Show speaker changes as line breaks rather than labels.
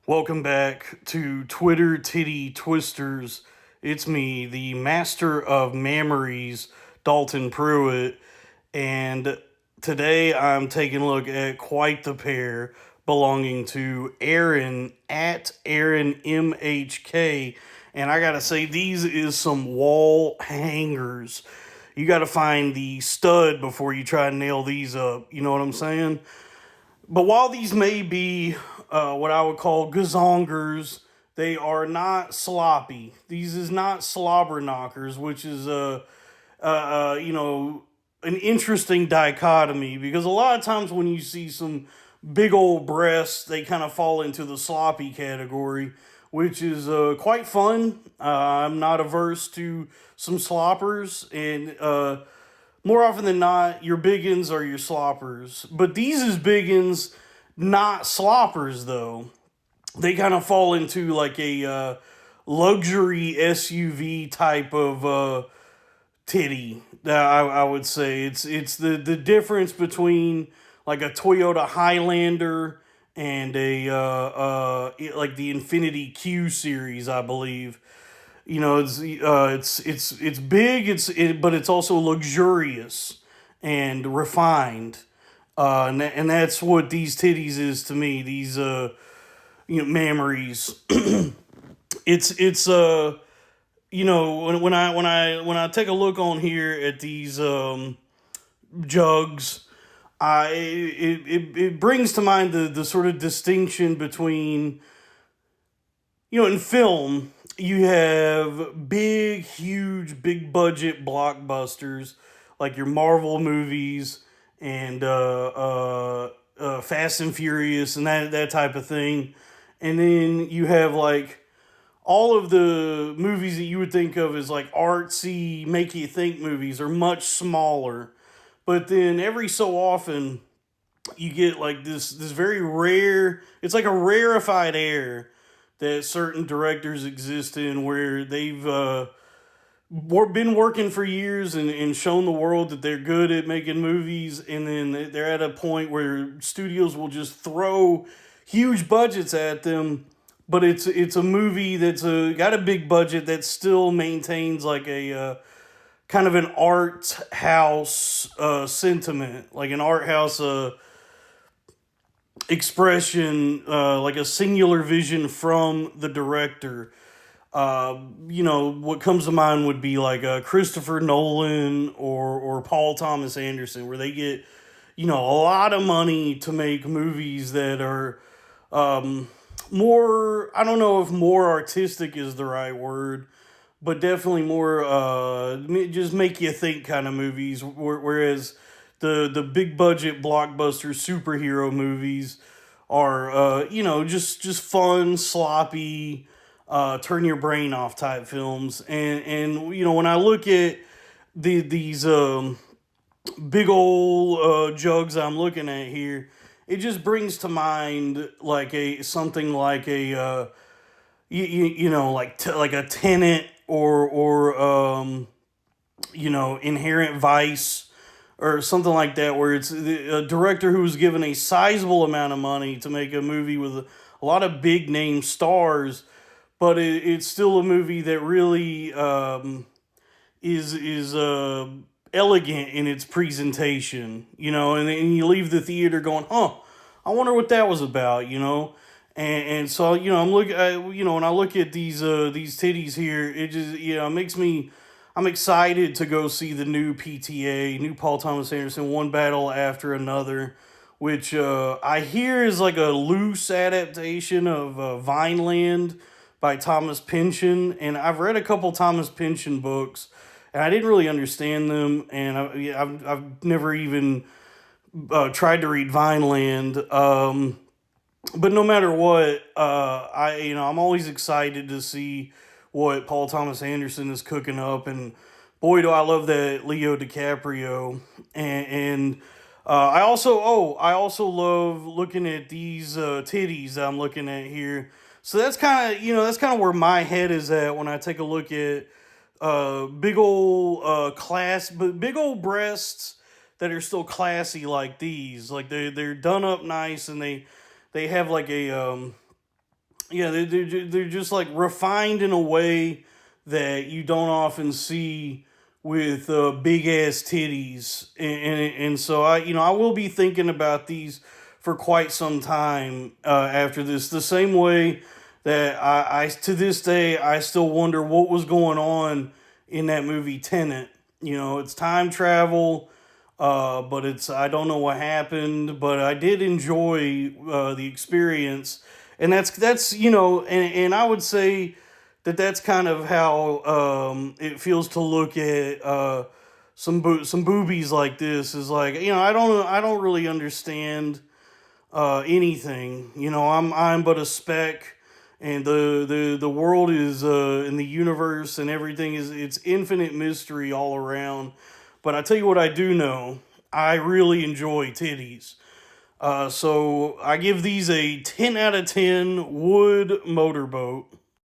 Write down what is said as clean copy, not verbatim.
Welcome back to Twitter Titty Twisters. It's me, the master of memories, Dalton Pruitt, and today I'm taking a look at quite the pair belonging to Erin at Erin MHK. And I gotta say, these is some wall hangers. You gotta find the stud before you try to nail these up. You know what I'm saying? But while these may be what I would call gazongers, they are not sloppy. These is not slobber knockers, which is an interesting dichotomy because a lot of times when you see some big old breasts, they kind of fall into the sloppy category, which is quite fun. I'm not averse to some sloppers, and more often than not, your biggins are your sloppers. But these is biggins, not sloppers though. They kind of fall into like a luxury SUV type of titty. I would say it's the difference between like a Toyota Highlander and a like the Infinity Q series, I believe. You know, it's big. But it's also luxurious and refined. And that's what these titties is to me. These memories. It's when I take a look on here at these jugs, it brings to mind the sort of distinction between, in film you have big, huge, big budget blockbusters like your Marvel movies and Fast and Furious and that type of thing, and then you have like all of the movies that you would think of as like artsy, make you think movies are much smaller. But then every so often you get like this very rare. It's like a rarefied air that certain directors exist in, where they've been working for years and shown the world that they're good at making movies, and then they're at a point where studios will just throw huge budgets at them, but it's a movie that's got a big budget that still maintains like a kind of an art house sentiment, like an art house expression, like a singular vision from the director. What comes to mind would be like Christopher Nolan or Paul Thomas Anderson, where they get, a lot of money to make movies that are more, I don't know if more artistic is the right word, but definitely more just make you think kind of movies. Whereas the big budget blockbuster superhero movies are just fun, sloppy, turn your brain off type films. And when I look at these big old jugs I'm looking at here, it just brings to mind like a something like a like a Tenant or Inherent Vice or something like that, where it's a director who was given a sizable amount of money to make a movie with a lot of big name stars, but it's still a movie that really is elegant in its presentation, and you leave the theater going, huh, I wonder what that was about, and so I'm when I look at these titties here, it just makes me. I'm excited to go see the new PTA, new Paul Thomas Anderson, One Battle After Another, which I hear is like a loose adaptation of Vineland by Thomas Pynchon. And I've read a couple Thomas Pynchon books, and I didn't really understand them, and I've never even tried to read Vineland. But no matter what, I'm always excited to see what Paul Thomas Anderson is cooking up, and boy, do I love that Leo DiCaprio. And I also love looking at these titties that I'm looking at here. So that's kind of where my head is at when I take a look at big old but big old breasts that are still classy like these. Like they're done up nice, and they have like Yeah, they're just like refined in a way that you don't often see with big ass titties, and so I will be thinking about these for quite some time after this. The same way that I to this day I still wonder what was going on in that movie Tenet. It's time travel, but it's I don't know what happened, but I did enjoy the experience, and that's and I would say that that's kind of how it feels to look at some boobies like this. Is like I don't really understand anything. I'm but a speck, and the world is in the universe and everything is it's infinite mystery all around. But I tell you what, I do know. I really enjoy titties. So I give these a 10 out of 10 wood motorboat.